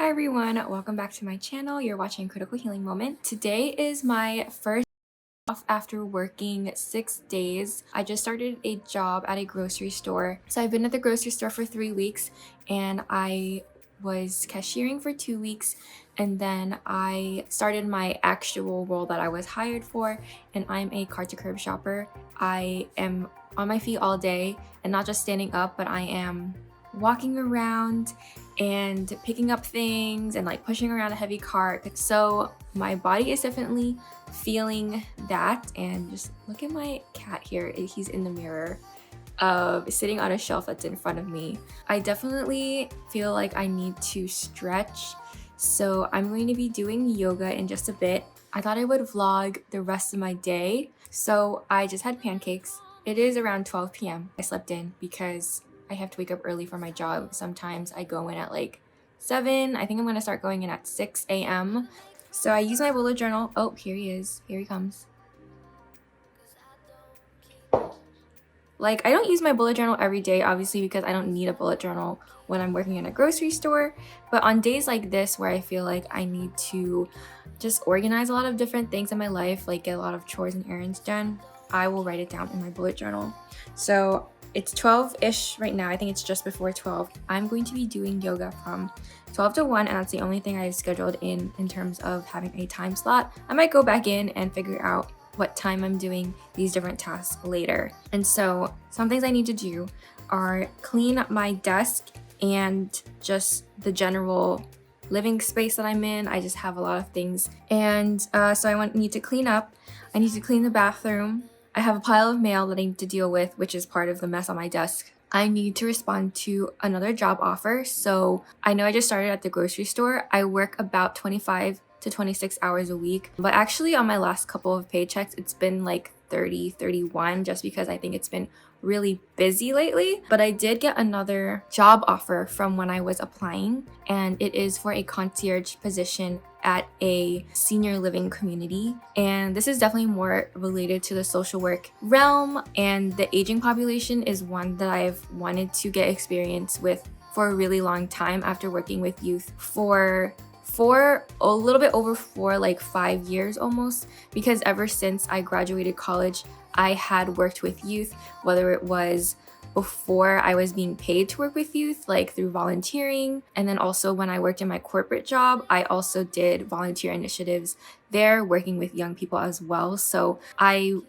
Hi everyone, welcome back to my channel. You're watching Critical Healing Moment. Today is my first off after working 6 days. I just started a job at a grocery store. So I've been at the grocery store for 3 weeks and I was cashiering for 2 weeks, and then I started my actual role that I was hired for, and I'm a cart to curb shopper. I am on my feet all day and not just standing up, but I am walking around and picking up things and like pushing around a heavy cart. So my body is definitely feeling that. And just look at my cat here. He's in the mirror sitting on a shelf that's in front of me. I definitely feel like I need to stretch, so I'm going to be doing yoga in just a bit. I thought I would vlog the rest of my day, so I just had pancakes. It is around 12 p.m. I slept in because I have to wake up early for my job. Sometimes I go in at like 7. I think I'm going to start going in at 6 a.m. So I use my bullet journal. Oh, here he is. Here he comes. Like, I don't use my bullet journal every day, obviously, because I don't need a bullet journal when I'm working in a grocery store. But on days like this where I feel like I need to just organize a lot of different things in my life, like get a lot of chores and errands done, I will write it down in my bullet journal. So it's 12-ish right now. I think it's just before 12. I'm going to be doing yoga from 12 to 1, and that's the only thing I've scheduled in terms of having a time slot. I might go back in and figure out what time I'm doing these different tasks later. And so some things I need to do are clean up my desk and just the general living space that I'm in. I just have a lot of things. And so I need to clean up. I need to clean the bathroom. I have a pile of mail that I need to deal with, which is part of the mess on my desk. I need to respond to another job offer. So I know I just started at the grocery store. I work about 25 to 26 hours a week. But actually on my last couple of paychecks, it's been like 30, 31, just because I think it's been really busy lately. But I did get another job offer from when I was applying, and it is for a concierge position at a senior living community. And this is definitely more related to the social work realm, and the aging population is one that I've wanted to get experience with for a really long time after working with youth for a little bit over 4, like 5 years almost, because ever since I graduated college, I had worked with youth, whether it was before I was being paid to work with youth, like through volunteering. And then also when I worked in my corporate job, I also did volunteer initiatives there, working with young people as well. So I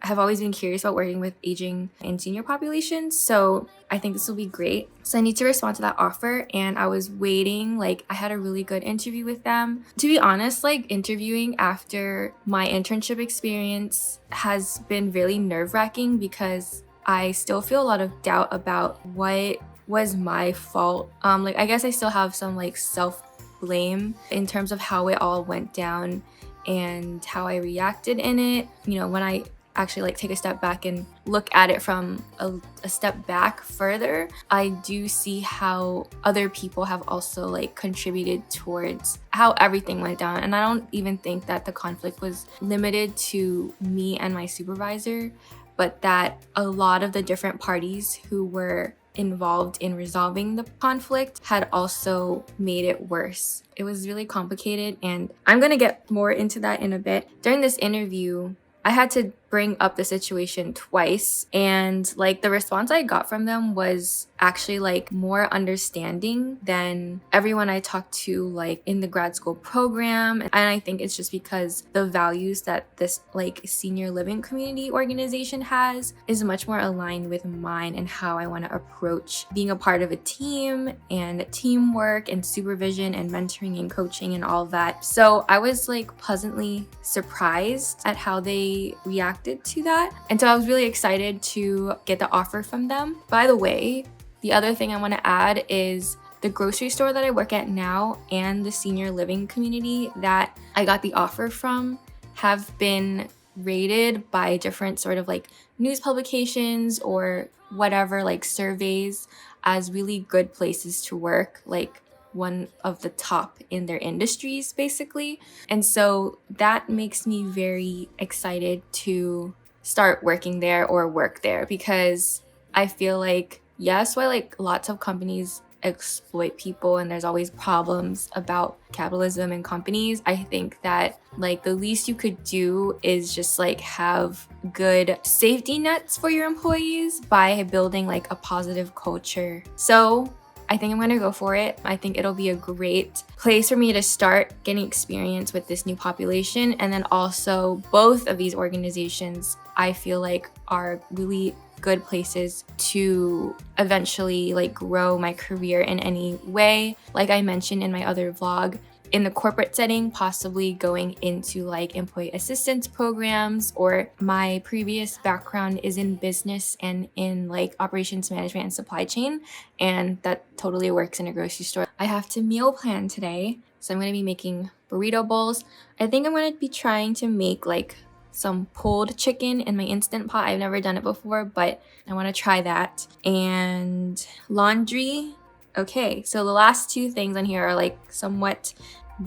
have always been curious about working with aging and senior populations, so I think this will be great. So I need to respond to that offer, and I was waiting. Like, I had a really good interview with them. To be honest, like, interviewing after my internship experience has been really nerve-wracking because I still feel a lot of doubt about what was my fault. Like, I guess I still have some like self-blame in terms of how it all went down and how I reacted in it. You know, when I actually like take a step back and look at it from a step back further, I do see how other people have also like contributed towards how everything went down. And I don't even think that the conflict was limited to me and my supervisor, but that a lot of the different parties who were involved in resolving the conflict had also made it worse. It was really complicated, and I'm gonna get more into that in a bit. During this interview, I had to bring up the situation twice, and like the response I got from them was actually like more understanding than everyone I talked to like in the grad school program. And I think it's just because the values that this like senior living community organization has is much more aligned with mine and how I want to approach being a part of a team and teamwork and supervision and mentoring and coaching and all of that. So I was like pleasantly surprised at how they reacted to that. And so I was really excited to get the offer from them. By the way, the other thing I want to add is the grocery store that I work at now and the senior living community that I got the offer from have been rated by different sort of like news publications or whatever, like surveys, as really good places to work, like one of the top in their industries basically. And so that makes me very excited to start working there or work there, because I feel like, yes, while like lots of companies exploit people and there's always problems about capitalism and companies, I think that like the least you could do is just like have good safety nets for your employees by building like a positive culture. So I think I'm gonna go for it. I think it'll be a great place for me to start getting experience with this new population. And then also both of these organizations, I feel like are really good places to eventually like grow my career in any way. Like I mentioned in my other vlog, in the corporate setting, possibly going into like employee assistance programs, or my previous background is in business and in like operations management and supply chain, and that totally works in a grocery store. I have to meal plan today, so I'm going to be making burrito bowls. I think I'm going to be trying to make like some pulled chicken in my Instant Pot. I've never done it before, but I want to try that. And laundry. Okay, so the last two things on here are like somewhat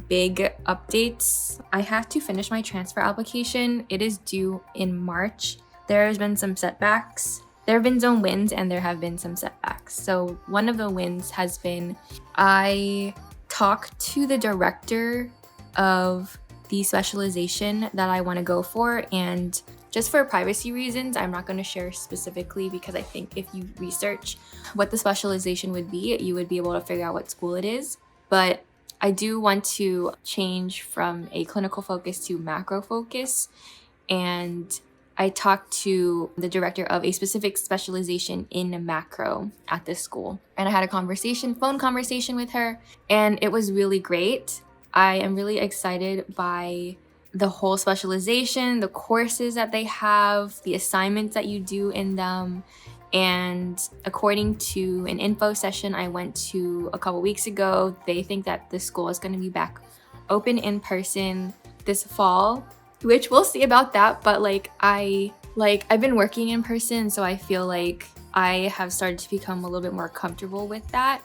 big updates. I have to finish my transfer application. It is due in March. There has been some setbacks. There have been some wins and there have been some setbacks. So one of the wins has been I talked to the director of the specialization that I want to go for, and just for privacy reasons, I'm not going to share specifically, because I think if you research what the specialization would be, you would be able to figure out what school it is. But I do want to change from a clinical focus to macro focus, and I talked to the director of a specific specialization in macro at this school, and I had a phone conversation with her, and it was really great. I am really excited by the whole specialization, the courses that they have, the assignments that you do in them. And according to an info session I went to a couple weeks ago, they think that the school is going to be back open in person this fall, which we'll see about that. But I've been working in person, so I feel like I have started to become a little bit more comfortable with that.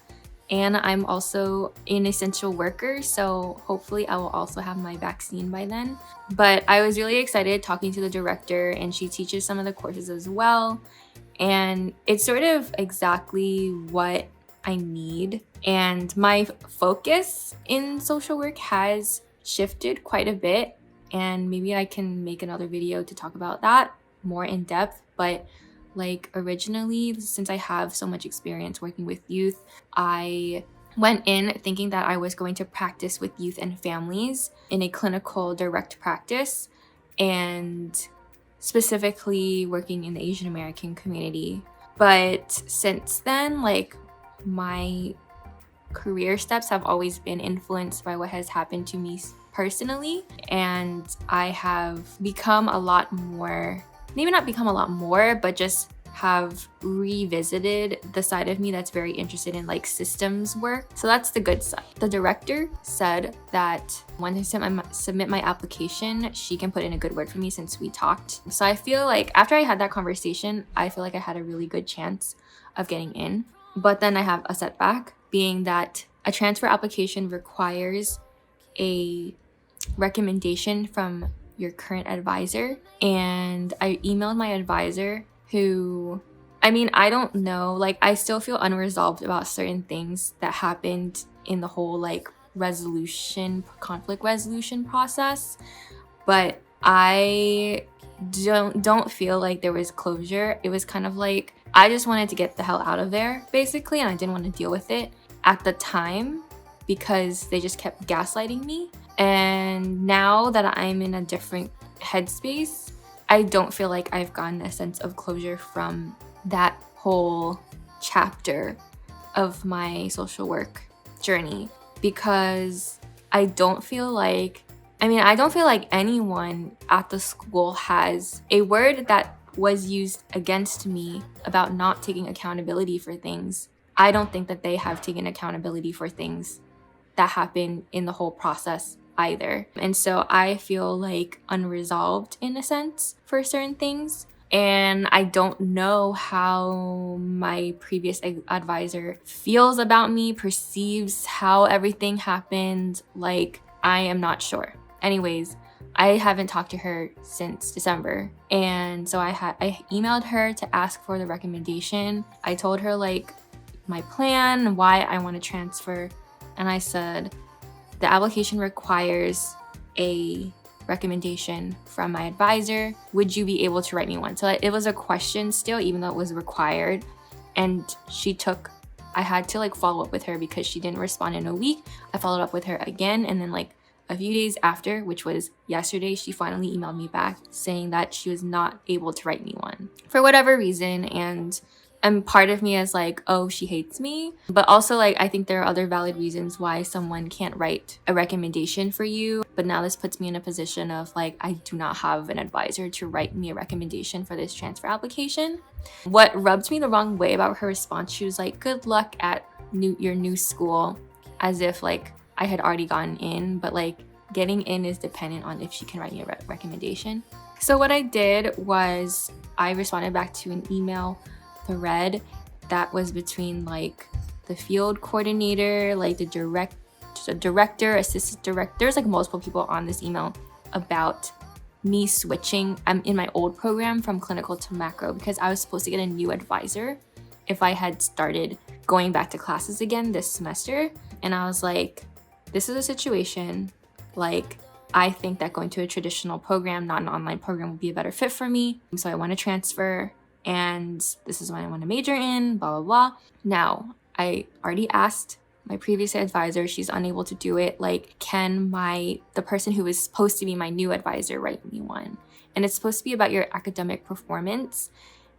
And I'm also an essential worker, so hopefully I will also have my vaccine by then. But I was really excited talking to the director, and she teaches some of the courses as well. And it's sort of exactly what I need. And my focus in social work has shifted quite a bit, and maybe I can make another video to talk about that more in depth. But like originally, since I have so much experience working with youth, I went in thinking that I was going to practice with youth and families in a clinical direct practice, and specifically working in the Asian American community. But since then, like my career steps have always been influenced by what has happened to me personally, and I have become a lot more, maybe not become a lot more, but just have revisited the side of me that's very interested in like systems work. So that's the good side. The director said that when I submit my application, she can put in a good word for me since we talked. So I feel like after I had that conversation, I feel like I had a really good chance of getting in. But then I have a setback, being that a transfer application requires a recommendation from your current advisor. And I emailed my advisor, who, I mean, I don't know, like I still feel unresolved about certain things that happened in the whole like conflict resolution process, but I don't feel like there was closure. It was kind of like I just wanted to get the hell out of there basically, and I didn't want to deal with it at the time because they just kept gaslighting me. And now that I'm in a different headspace, I don't feel like I've gotten a sense of closure from that whole chapter of my social work journey, because I don't feel like anyone at the school has a word that was used against me about not taking accountability for things. I don't think that they have taken accountability for things that happened in the whole process either. And so I feel like unresolved in a sense for certain things. And I don't know how my previous advisor feels about me, perceives how everything happened. Like, I am not sure. Anyways, I haven't talked to her since December. And so I emailed her to ask for the recommendation. I told her like, my plan, why I want to transfer. And I said, the application requires a recommendation from my advisor. Would you be able to write me one? So it was a question still, even though it was required. And I had to like follow up with her because she didn't respond in a week. I followed up with her again, and then like a few days after, which was yesterday, she finally emailed me back saying that she was not able to write me one for whatever reason. And part of me is like, oh, she hates me. But also like, I think there are other valid reasons why someone can't write a recommendation for you. But now this puts me in a position of like, I do not have an advisor to write me a recommendation for this transfer application. What rubbed me the wrong way about her response, she was like, good luck at your new school, as if like I had already gotten in, but like getting in is dependent on if she can write me a recommendation. So what I did was I responded back to an email thread that was between like the field coordinator, like the director, assistant director. There's like multiple people on this email about me switching. I'm in my old program from clinical to macro because I was supposed to get a new advisor if I had started going back to classes again this semester. And I was like, this is a situation, like I think that going to a traditional program, not an online program, would be a better fit for me. So I want to transfer, and this is what I want to major in, blah, blah, blah. Now, I already asked my previous advisor, she's unable to do it. Like, can the person who is supposed to be my new advisor write me one? And it's supposed to be about your academic performance.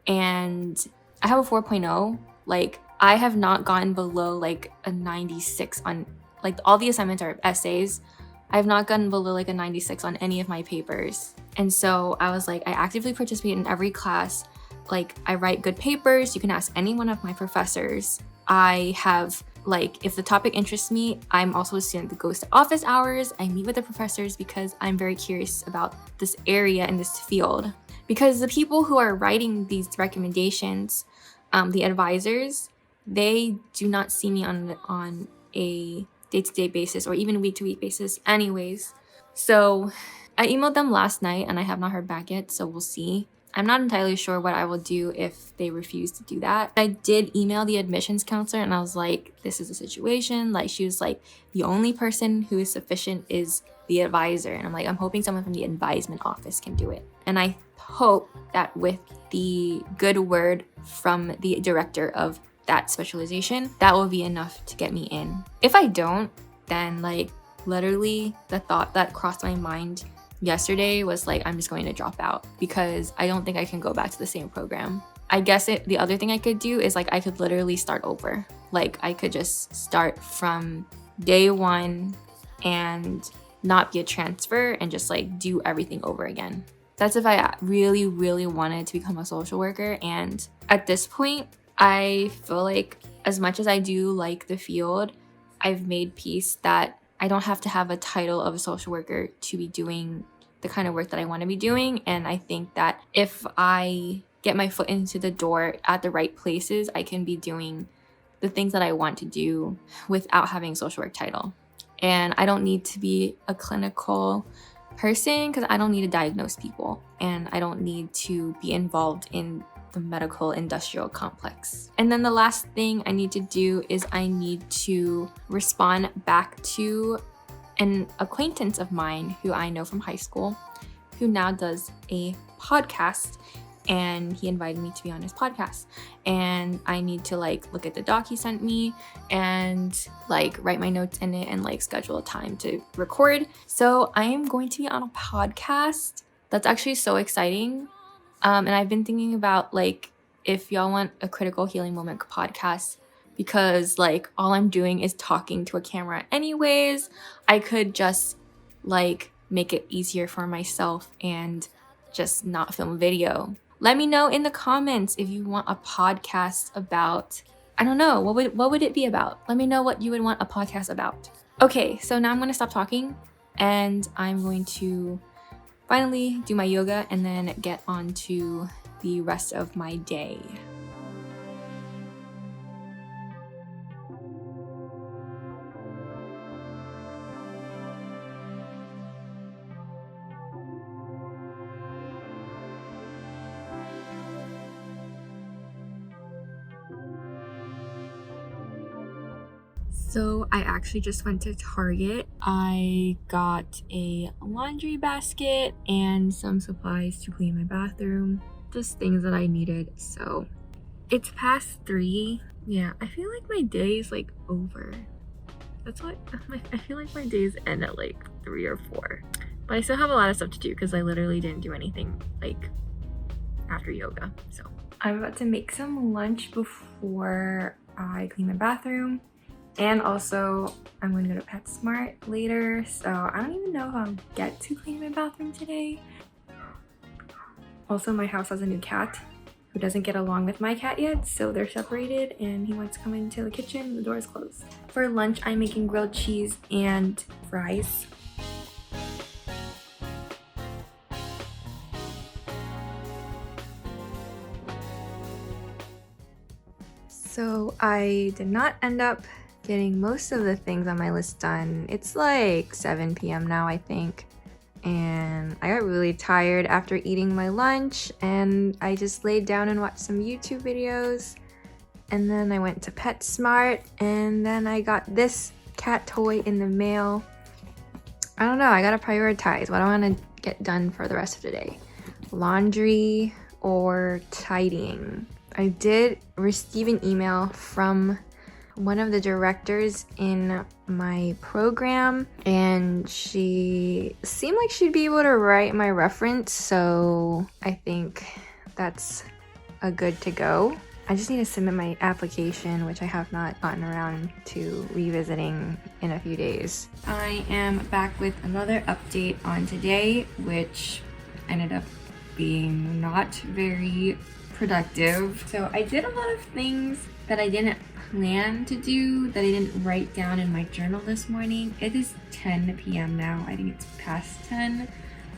And I have a 4.0. Like, I have not gotten below like a 96 on, like all the assignments are essays. I've not gotten below like a 96 on any of my papers. And so I was like, I actively participate in every class. Like, I write good papers. You can ask any one of my professors. I have, like, if the topic interests me, I'm also a student that goes to office hours. I meet with the professors because I'm very curious about this area and this field. Because the people who are writing these recommendations, the advisors, they do not see me on a day-to-day basis or even week-to-week basis anyways. So I emailed them last night and I have not heard back yet, so we'll see. I'm not entirely sure what I will do if they refuse to do that. I did email the admissions counselor and I was like, this is a situation. Like, she was like, the only person who is sufficient is the advisor. And I'm like, I'm hoping someone from the advisement office can do it. And I hope that with the good word from the director of that specialization, that will be enough to get me in. If I don't, then like literally the thought that crossed my mind yesterday was like, I'm just going to drop out because I don't think I can go back to the same program. I guess the other thing I could do is like, I could literally start over. Like, I could just start from day one and not be a transfer and just like do everything over again. That's if I really, really wanted to become a social worker. And at this point, I feel like as much as I do like the field, I've made peace that I don't have to have a title of a social worker to be doing the kind of work that I want to be doing. And I think that if I get my foot into the door at the right places, I can be doing the things that I want to do without having a social work title. And I don't need to be a clinical person because I don't need to diagnose people and I don't need to be involved in the medical industrial complex. And then the last thing I need to do is I need to respond back to an acquaintance of mine who I know from high school who now does a podcast, and he invited me to be on his podcast. And I need to like look at the doc he sent me and like write my notes in it and like schedule a time to record. So I am going to be on a podcast. That's actually so exciting. And I've been thinking about like, if y'all want a critical healing moment podcast, because like all I'm doing is talking to a camera anyways, I could just like make it easier for myself and just not film a video. Let me know in the comments if you want a podcast about, I don't know, what would it be about? Let me know what you would want a podcast about. Okay, so now I'm going to stop talking and I'm going to finally do my yoga and then get on to the rest of my day. So I actually just went to Target. I got a laundry basket and some supplies to clean my bathroom. Just things that I needed. So it's past 3. Yeah, I feel like my day is like over. That's what I feel like my days end at like 3 or 4. But I still have a lot of stuff to do because I literally didn't do anything like after yoga. So I'm about to make some lunch before I clean my bathroom. And also, I'm going to go to PetSmart later, so I don't even know if I'll get to clean my bathroom today. Also, my house has a new cat who doesn't get along with my cat yet, so they're separated and he wants to come into the kitchen, the door is closed. For lunch, I'm making grilled cheese and fries. So I did not end up getting most of the things on my list done. It's like 7 p.m. now, I think. And I got really tired after eating my lunch and I just laid down and watched some YouTube videos. And then I went to PetSmart and then I got this cat toy in the mail. I don't know, I gotta prioritize what I wanna get done for the rest of the day. Laundry or tidying. I did receive an email from one of the directors in my program and she seemed like she'd be able to write my reference, so I think that's a good to go. I just need to submit my application, which I have not gotten around to revisiting in a few days. I am back with another update on today, which ended up being not very productive. So I did a lot of things that I didn't plan to do, that I didn't write down in my journal this morning. It is 10 p.m. now. I think it's past 10.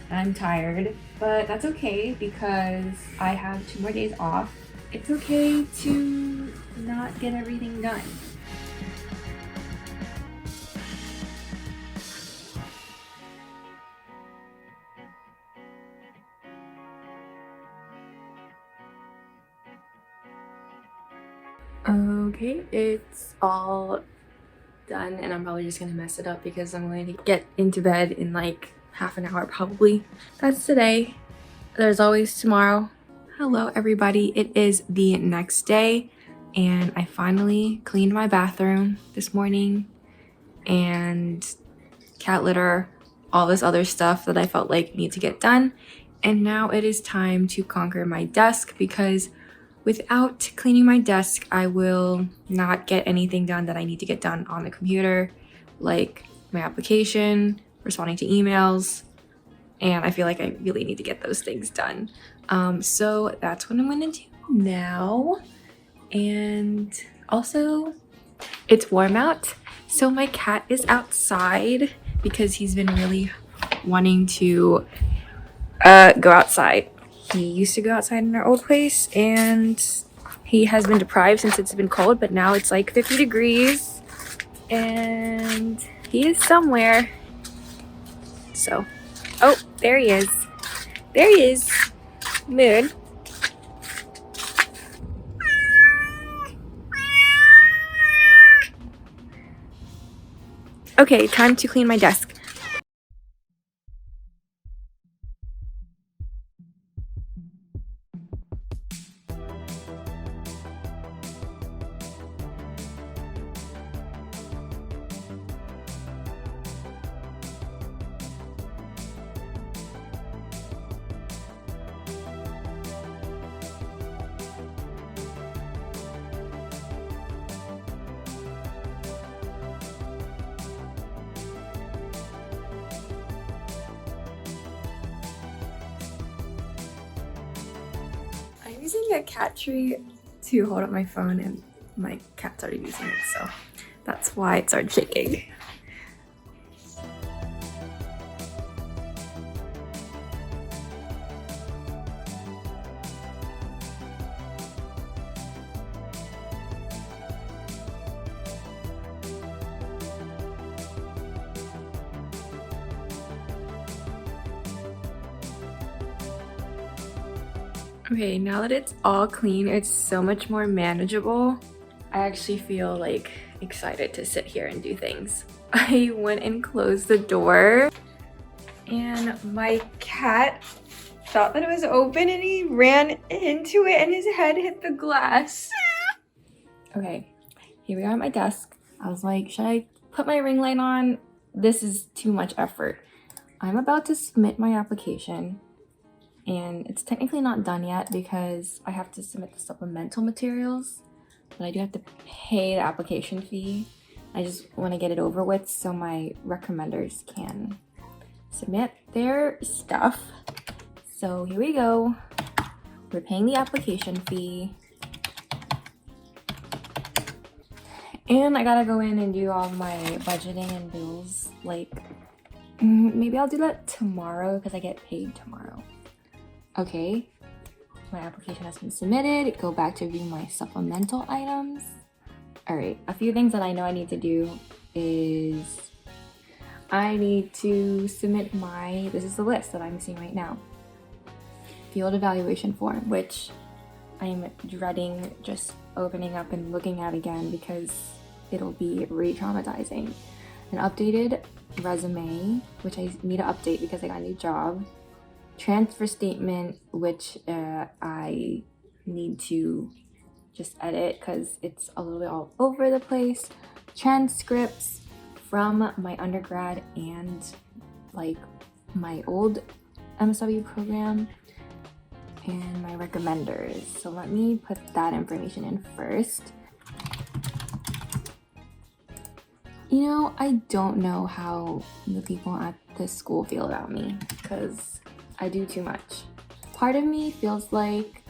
I'm tired, but that's okay because I have 2 more days off. It's okay to not get everything done. Okay, it's all done and I'm probably just gonna mess it up because I'm going to get into bed in like half an hour probably. That's today. There's always tomorrow. Hello everybody, it is the next day and I finally cleaned my bathroom this morning and cat litter, all this other stuff that I felt like need to get done. And now it is time to conquer my desk because without cleaning my desk, I will not get anything done that I need to get done on the computer, like my application, responding to emails, and I feel like I really need to get those things done. So that's what I'm gonna do now. And also, it's warm out, so my cat is outside because he's been really wanting to go outside. He used to go outside in our old place and he has been deprived since it's been cold, but now it's like 50 degrees and he is somewhere. So, oh, there he is. There he is. Moon. Okay, time to clean my desk. I'm using a cat tree to hold up my phone and my cat started using it, so that's why it started shaking. Okay, now that it's all clean, it's so much more manageable. I actually feel like excited to sit here and do things. I went and closed the door and my cat thought that it was open and he ran into it and his head hit the glass. Okay, here we are at my desk. I was like, should I put my ring light on? This is too much effort. I'm about to submit my application and it's technically not done yet because I have to submit the supplemental materials, but I do have to pay the application fee. I just want to get it over with so my recommenders can submit their stuff. So here we go. We're paying the application fee. And I gotta go in and do all my budgeting and bills. Like, maybe I'll do that tomorrow because I get paid tomorrow. Okay, my application has been submitted. Go back to view my supplemental items. All right, a few things that I know I need to do is I need to submit this is the list that I'm seeing right now. Field evaluation form, which I'm dreading just opening up and looking at again because it'll be re-traumatizing. An updated resume, which I need to update because I got a new job. Transfer statement, which I need to just edit because it's a little bit all over the place. Transcripts from my undergrad and like my old MSW program, and my recommenders. So let me put that information in first. You know, I don't know how the people at this school feel about me because I do too much. Part of me feels like,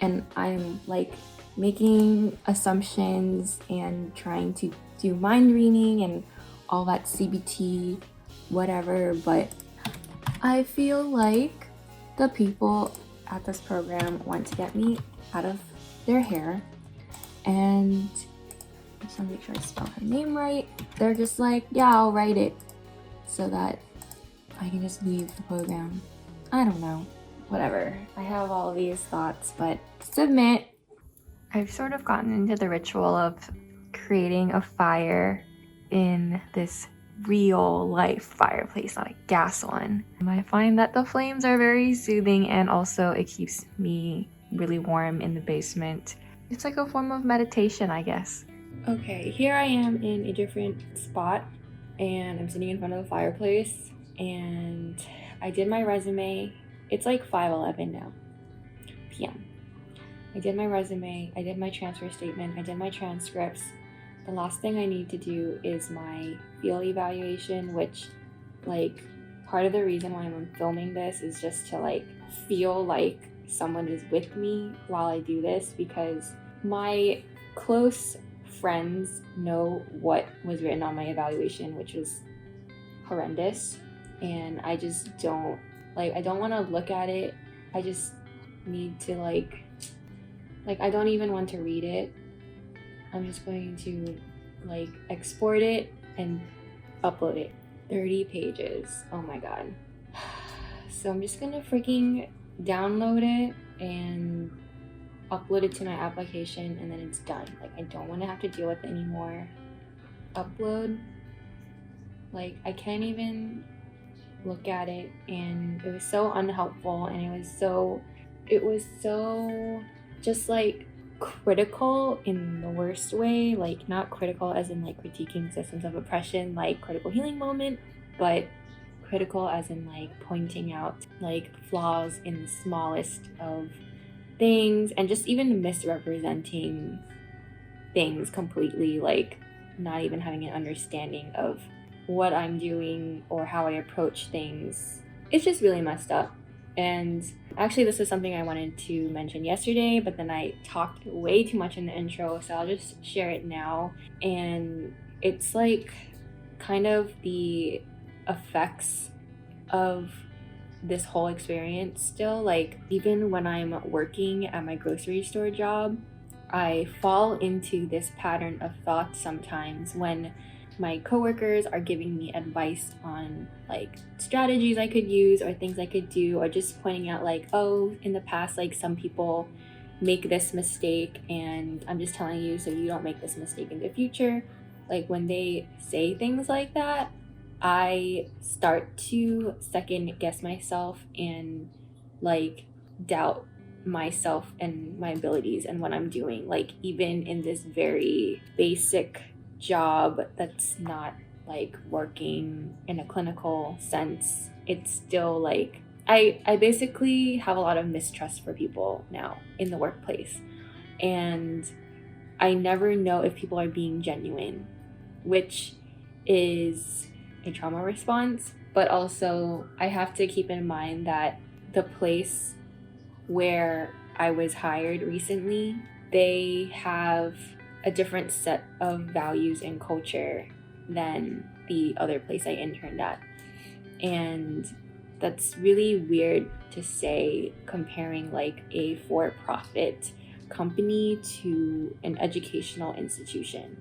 and I'm like making assumptions and trying to do mind reading and all that CBT, whatever, but I feel like the people at this program want to get me out of their hair, and I just want to make sure I spell her name right. They're just like, yeah, I'll write it so that I can just leave the program. I don't know, whatever. I have all these thoughts, but submit. I've sort of gotten into the ritual of creating a fire in this real life fireplace, not a gas one. And I find that the flames are very soothing, and also it keeps me really warm in the basement. It's like a form of meditation, I guess. Okay, here I am in a different spot and I'm sitting in front of the fireplace and I did my resume. It's like 5:11 now p.m. I did my resume, I did my transfer statement, I did my transcripts. The last thing I need to do is my field evaluation, which, like, part of the reason why I'm filming this is just to, like, feel like someone is with me while I do this, because my close friends know what was written on my evaluation, which was horrendous, and I just don't, like, I don't want to look at it. I just need to, like, I don't even want to read it. I'm just going to like export it and upload it. 30 pages. Oh my god. So I'm just gonna freaking download it and upload it to my application and then it's done. Like, I don't want to have to deal with it anymore. Upload. Like, I can't even look at it, and it was so unhelpful, and it was so just like critical in the worst way. Like, not critical as in like critiquing systems of oppression, like critical healing moment, but critical as in like pointing out like flaws in the smallest of things, and just even misrepresenting things completely, like not even having an understanding of what I'm doing or how I approach things. It's just really messed up. And actually, this is something I wanted to mention yesterday, but then I talked way too much in the intro, so I'll just share it now. And it's like kind of the effects of this whole experience still. Like, even when I'm working at my grocery store job, I fall into this pattern of thought sometimes when my coworkers are giving me advice on like strategies I could use or things I could do, or just pointing out like, oh, in the past, like some people make this mistake and I'm just telling you so you don't make this mistake in the future. like when they say things like that, I start to second guess myself and like doubt myself and my abilities and what I'm doing. Like even in this very basic job that's not like working in a clinical sense, it's still like I basically have a lot of mistrust for people now in the workplace. And I never know if people are being genuine, which is a trauma response. But also, I have to keep in mind that the place where I was hired recently, they have a different set of values and culture than the other place I interned at. And that's really weird to say, comparing like a for-profit company to an educational institution.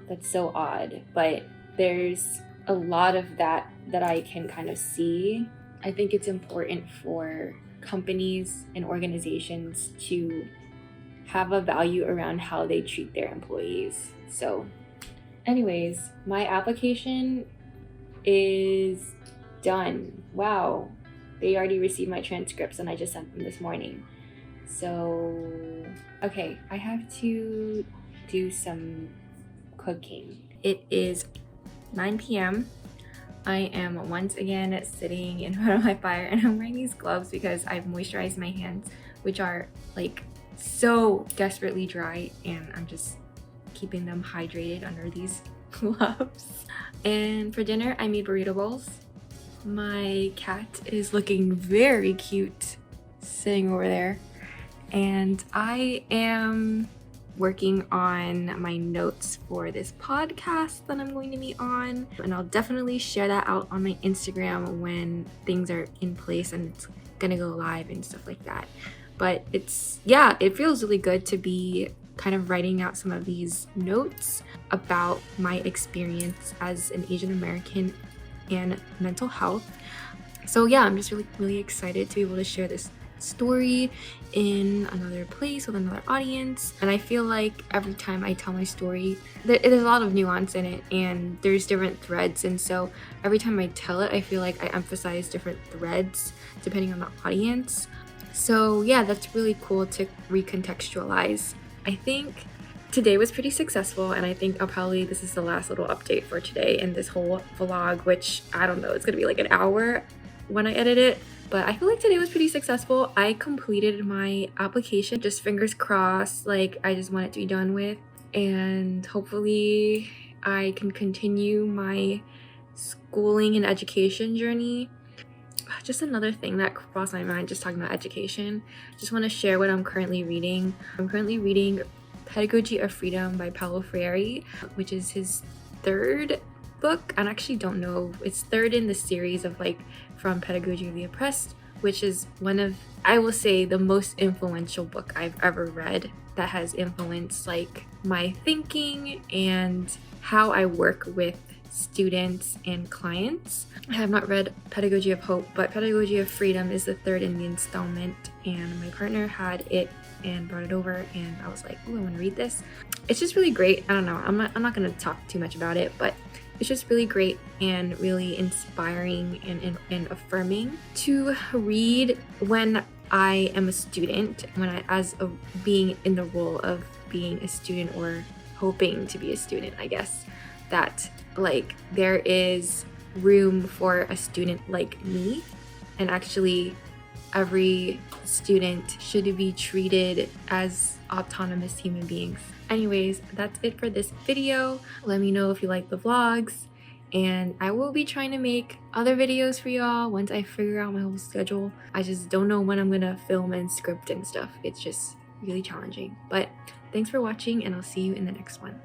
That's so odd, but there's a lot of that I can kind of see. I think it's important for companies and organizations to have a value around how they treat their employees. So anyways, my application is done. Wow, they already received my transcripts and I just sent them this morning. So okay, I have to do some cooking. It is 9 p.m. I am once again sitting in front of my fire and I'm wearing these gloves because I've moisturized my hands, which are like so desperately dry, and I'm just keeping them hydrated under these gloves. And for dinner, I made burrito bowls. My cat is looking very cute sitting over there. And I am working on my notes for this podcast that I'm going to be on. And I'll definitely share that out on my Instagram when things are in place and it's gonna go live and stuff like that. But it feels really good to be kind of writing out some of these notes about my experience as an Asian American and mental health. So yeah, I'm just really excited to be able to share this story in another place with another audience. And I feel like every time I tell my story, there's a lot of nuance in it and there's different threads, and so every time I tell it, I feel like I emphasize different threads depending on the audience. So yeah, that's really cool to recontextualize. I think today was pretty successful, and I think this is the last little update for today in this whole vlog, which I don't know, it's gonna be like an hour when I edit it. But I feel like today was pretty successful. I completed my application, just fingers crossed, like I just want it to be done with. And hopefully I can continue my schooling and education journey. Just another thing that crossed my mind just talking about education. Just want to share what I'm currently reading. I'm currently reading Pedagogy of Freedom by Paulo Freire, which is his third book. I actually don't know. It's third in the series of like From Pedagogy of the Oppressed, which is one of, I will say, the most influential book I've ever read that has influenced like my thinking and how I work with students and clients. I have not read Pedagogy of Hope, but Pedagogy of Freedom is the third in the installment, and my partner had it and brought it over, and I was like, oh, I want to read this. It's just really great. I don't know, I'm not going to talk too much about it, but it's just really great and really inspiring and affirming to read when I am a student, being in the role of being a student or hoping to be a student, I guess, that like there is room for a student like me, and actually every student should be treated as autonomous human beings. Anyways, that's it for this video. Let me know if you like the vlogs, and I will be trying to make other videos for y'all once I figure out my whole schedule. I just don't know when I'm gonna film and script and stuff. It's just really challenging. But thanks for watching, and I'll see you in the next one.